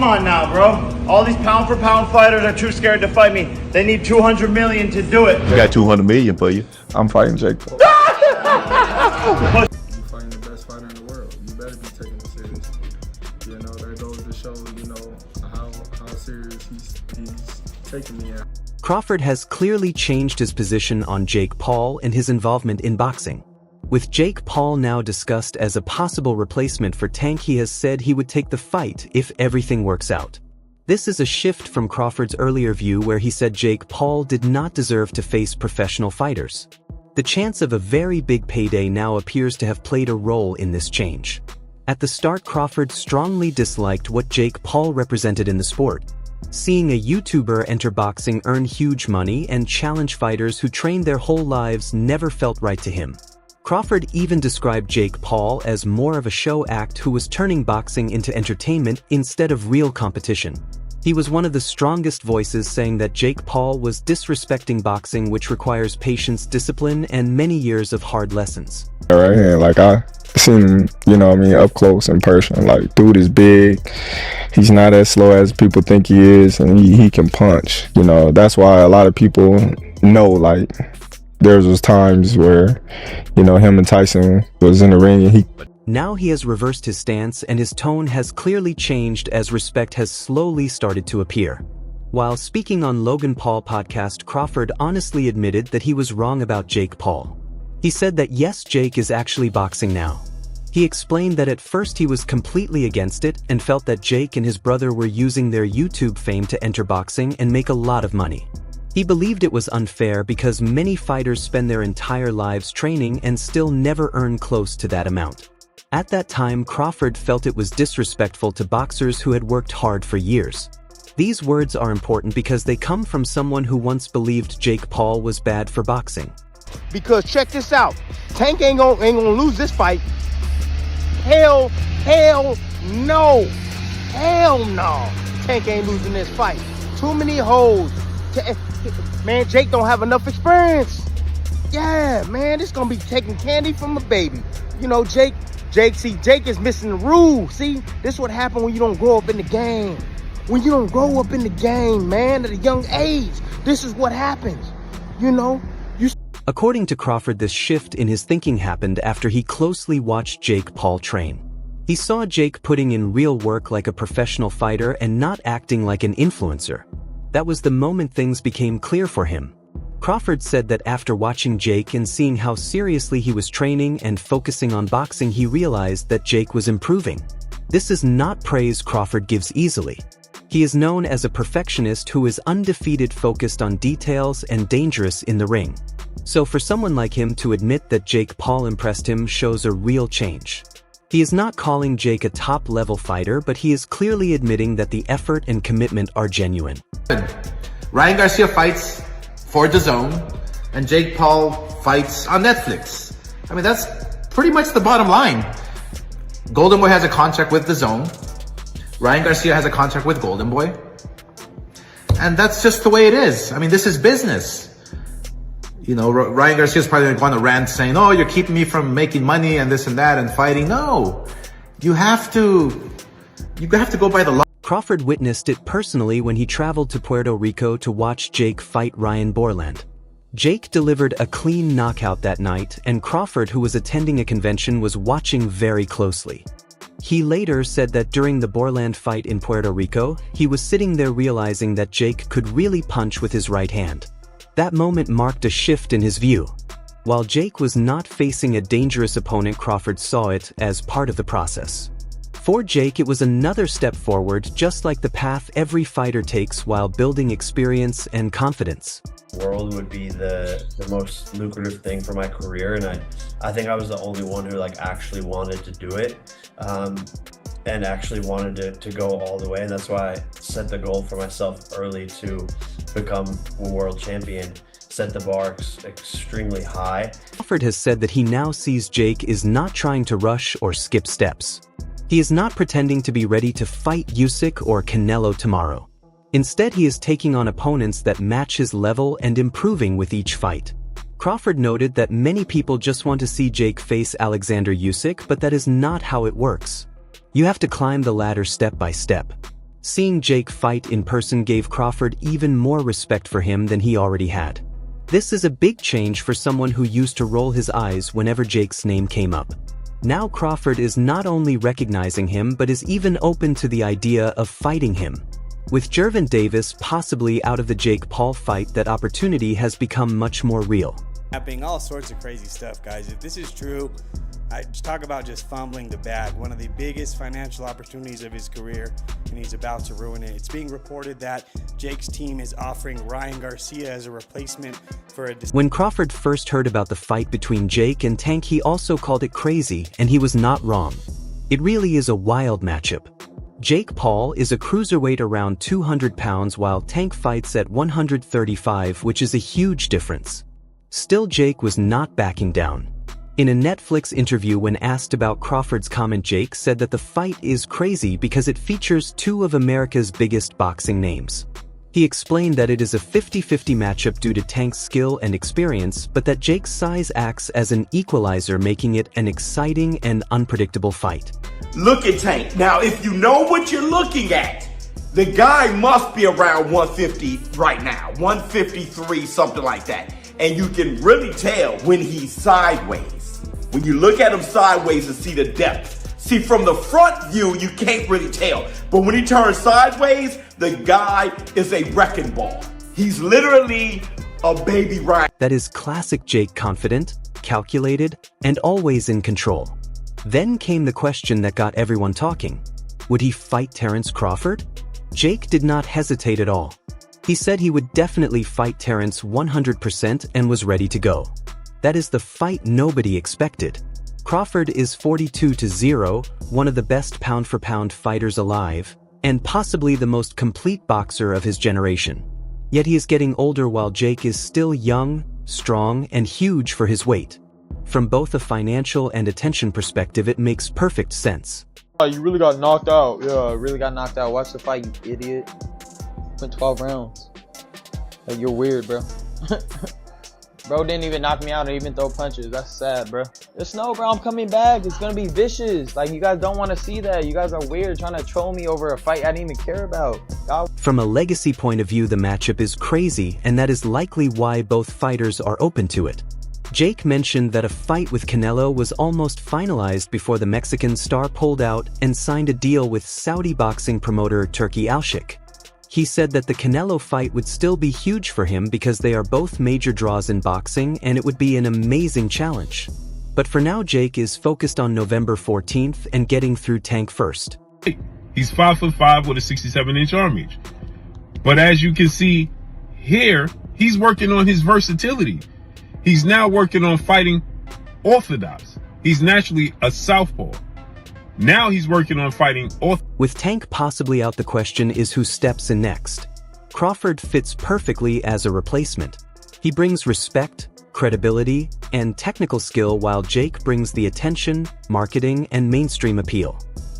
Come on now, bro. All these pound-for-pound fighters are too scared to fight me. They need 200 million to do it. I got 200 million for you. I'm fighting Jake Paul. You're fighting the best fighter in the world. You better be taking it seriously. You know, that goes to show, you know, how serious he's taking me out. Crawford has clearly changed his position on Jake Paul and his involvement in boxing. With Jake Paul now discussed as a possible replacement for Tank, he has said he would take the fight if everything works out. This is a shift from Crawford's earlier view where he said Jake Paul did not deserve to face professional fighters. The chance of a very big payday now appears to have played a role in this change. At the start, Crawford strongly disliked what Jake Paul represented in the sport. Seeing a YouTuber enter boxing earn huge money and challenge fighters who trained their whole lives never felt right to him. Crawford even described Jake Paul as more of a show act who was turning boxing into entertainment instead of real competition. He was one of the strongest voices saying that Jake Paul was disrespecting boxing, which requires patience, discipline, and many years of hard lessons. Right here, like I seen him, you know what I mean, up close in person. Like, dude is big. He's not as slow as people think he is, and he can punch. You know, that's why a lot of people know, like, there was times where, you know, him and Tyson was in the ring and Now he has reversed his stance and his tone has clearly changed as respect has slowly started to appear. While speaking on Logan Paul podcast, Crawford honestly admitted that he was wrong about Jake Paul. He said that yes, Jake is actually boxing now. He explained that at first he was completely against it and felt that Jake and his brother were using their YouTube fame to enter boxing and make a lot of money. He believed it was unfair because many fighters spend their entire lives training and still never earn close to that amount. At that time, Crawford felt it was disrespectful to boxers who had worked hard for years. These words are important because they come from someone who once believed Jake Paul was bad for boxing. Because check this out, Tank ain't gonna lose this fight. Hell no. Hell no. Tank ain't losing this fight. Too many holes. Man, Jake don't have enough experience. Yeah, man, this gonna be taking candy from a baby. You know, Jake is missing the rules. See, this is what happened when you don't grow up in the game. When you don't grow up in the game, man, at a young age, this is what happens. You know? According to Crawford, this shift in his thinking happened after he closely watched Jake Paul train. He saw Jake putting in real work like a professional fighter and not acting like an influencer. That was the moment things became clear for him. Crawford said that after watching Jake and seeing how seriously he was training and focusing on boxing, he realized that Jake was improving. This is not praise Crawford gives easily. He is known as a perfectionist who is undefeated, focused on details, and dangerous in the ring. So for someone like him to admit that Jake Paul impressed him shows a real change. He is not calling Jake a top-level fighter, but he is clearly admitting that the effort and commitment are genuine. Ryan Garcia fights for DAZN, and Jake Paul fights on Netflix. I mean, that's pretty much the bottom line. Golden Boy has a contract with DAZN. Ryan Garcia has a contract with Golden Boy. And that's just the way it is. I mean, this is business. You know, Ryan Garcia's probably going to go on a rant saying, oh, you're keeping me from making money and this and that and fighting. No, you have to go by the law. Crawford witnessed it personally when he traveled to Puerto Rico to watch Jake fight Ryan Borland. Jake delivered a clean knockout that night, and Crawford, who was attending a convention, was watching very closely. He later said that during the Borland fight in Puerto Rico, he was sitting there realizing that Jake could really punch with his right hand. That moment marked a shift in his view. While Jake was not facing a dangerous opponent, Crawford saw it as part of the process. For Jake, it was another step forward, just like the path every fighter takes while building experience and confidence. World would be the most lucrative thing for my career, and I think I was the only one who actually wanted to do it, and actually wanted to go all the way, and that's why I set the goal for myself early to become a world champion, set the bar extremely high. Crawford has said that he now sees Jake is not trying to rush or skip steps. He is not pretending to be ready to fight Usyk or Canelo tomorrow. Instead, he is taking on opponents that match his level and improving with each fight. Crawford noted that many people just want to see Jake face Alexander Usyk, but that is not how it works. You have to climb the ladder step by step. Seeing Jake fight in person gave Crawford even more respect for him than he already had. This is a big change for someone who used to roll his eyes whenever Jake's name came up. Now Crawford is not only recognizing him but is even open to the idea of fighting him. With Gervonta possibly out of the Jake Paul fight, that opportunity has become much more real. Happening, all sorts of crazy stuff, guys. If this is true, I just talk about just fumbling the bag. One of the biggest financial opportunities of his career, and he's about to ruin it. It's being reported that Jake's team is offering Ryan Garcia as a replacement for a... When Crawford first heard about the fight between Jake and Tank, he also called it crazy, and he was not wrong. It really is a wild matchup. Jake Paul is a cruiserweight around 200 pounds while Tank fights at 135, which is a huge difference. Still, Jake was not backing down. In a Netflix interview, when asked about Crawford's comment, Jake said that the fight is crazy because it features two of America's biggest boxing names. He explained that it is a 50-50 matchup due to Tank's skill and experience, but that Jake's size acts as an equalizer, making it an exciting and unpredictable fight. Look at Tank. Now, if you know what you're looking at, the guy must be around 150 right now, 153, something like that. And you can really tell when he's sideways. When you look at him sideways and see the depth. See, from the front view, you can't really tell. But when he turns sideways, the guy is a wrecking ball. He's literally a baby Ryan. That is classic Jake, confident, calculated, and always in control. Then came the question that got everyone talking. Would he fight Terence Crawford? Jake did not hesitate at all. He said he would definitely fight Terence 100% and was ready to go. That is the fight nobody expected. Crawford is 42-0, one of the best pound-for-pound fighters alive, and possibly the most complete boxer of his generation. Yet he is getting older while Jake is still young, strong, and huge for his weight. From both a financial and attention perspective, it makes perfect sense. You really got knocked out. Yeah, I really got knocked out. Watch the fight, you idiot. Went 12 rounds. Like, you're weird, bro. Bro didn't even knock me out or even throw punches. That's sad, bro. Just know, bro, I'm coming back. It's gonna be vicious. Like, you guys don't want to see that. You guys are weird trying to troll me over a fight I didn't even care about. From a legacy point of view, the matchup is crazy, and that is likely why both fighters are open to it. Jake mentioned that a fight with Canelo was almost finalized before the Mexican star pulled out and signed a deal with Saudi boxing promoter Turki Al-Sheikh. He said that the Canelo fight would still be huge for him because they are both major draws in boxing and it would be an amazing challenge. But for now, Jake is focused on November 14th and getting through Tank first. He's 5'5" with a 67-inch arm reach. But as you can see here, he's working on his versatility. He's now working on fighting orthodox. He's naturally a southpaw. Now he's working on fighting orthodox. With Tank possibly out, the question is who steps in next. Crawford fits perfectly as a replacement. He brings respect, credibility, and technical skill, while Jake brings the attention, marketing, and mainstream appeal.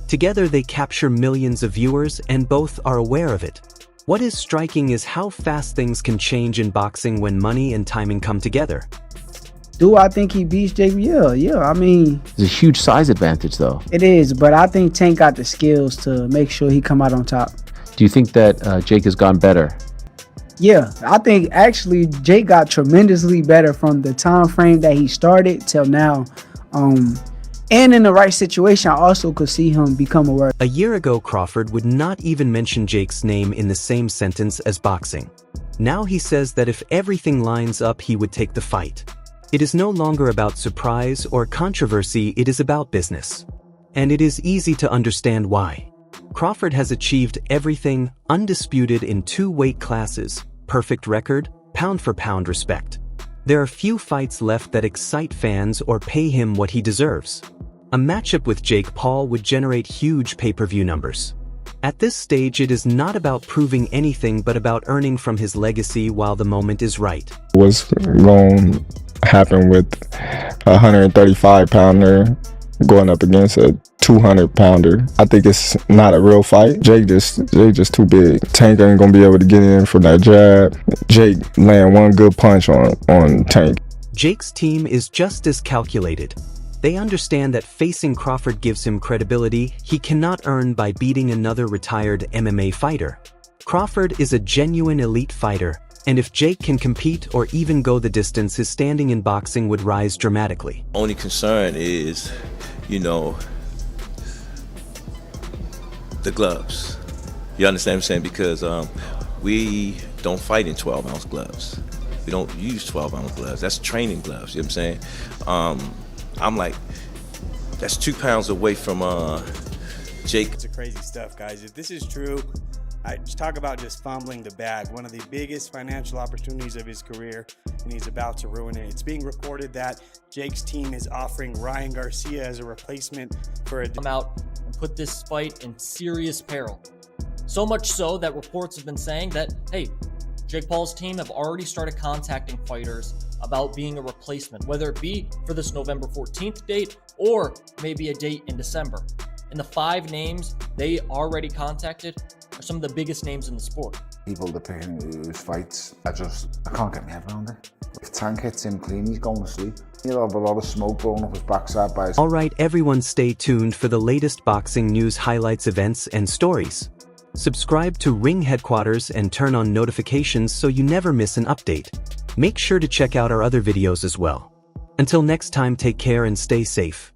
Together they capture millions of viewers, and both are aware of it. What is striking is how fast things can change in boxing when money and timing come together. Do I think he beats Jake? Yeah. I mean, it's a huge size advantage, though. It is, but I think Tank got the skills to make sure he come out on top. Do you think that Jake has gone better? Yeah, I think actually Jake got tremendously better from the time frame that he started till now. And in the right situation, I also could see him become a warrior. A year ago, Crawford would not even mention Jake's name in the same sentence as boxing. Now he says that if everything lines up, he would take the fight. It is no longer about surprise or controversy, it is about business. And it is easy to understand why. Crawford has achieved everything, undisputed in 2 weight classes, perfect record, pound-for-pound respect. There are few fights left that excite fans or pay him what he deserves. A matchup with Jake Paul would generate huge pay-per-view numbers. At this stage, it is not about proving anything but about earning from his legacy while the moment is right. What's going to happen with a 135-pounder going up against a 200-pounder? I think it's not a real fight. Jake just too big. Tank ain't gonna be able to get in from that jab. Jake land one good punch on Tank. Jake's team is just as calculated. They understand that facing Crawford gives him credibility he cannot earn by beating another retired MMA fighter. Crawford is a genuine elite fighter, and if Jake can compete or even go the distance, his standing in boxing would rise dramatically. Only concern is, you know, the gloves. You understand what I'm saying? Because we don't fight in 12-ounce gloves. We don't use 12-ounce gloves. That's training gloves, you know what I'm saying? I'm like, that's 2 pounds away from Jake. It's crazy stuff, guys. If this is true, I just talk about just fumbling the bag. One of the biggest financial opportunities of his career, and he's about to ruin it. It's being reported that Jake's team is offering Ryan Garcia as a replacement for come out and put this fight in serious peril. So much so that reports have been saying that, hey, Jake Paul's team have already started contacting fighters about being a replacement, whether it be for this November 14th date or maybe a date in December. And the 5 names they already contacted are some of the biggest names in the sport. People that pick and lose fights, I can't get my head around it. If Tank hits him clean, he's going to sleep. He'll have a lot of smoke blowing up his backside by his... Alright, everyone, stay tuned for the latest boxing news, highlights, events, and stories. Subscribe to Ring Headquarters and turn on notifications so you never miss an update. Make sure to check out our other videos as well. Until next time, take care and stay safe.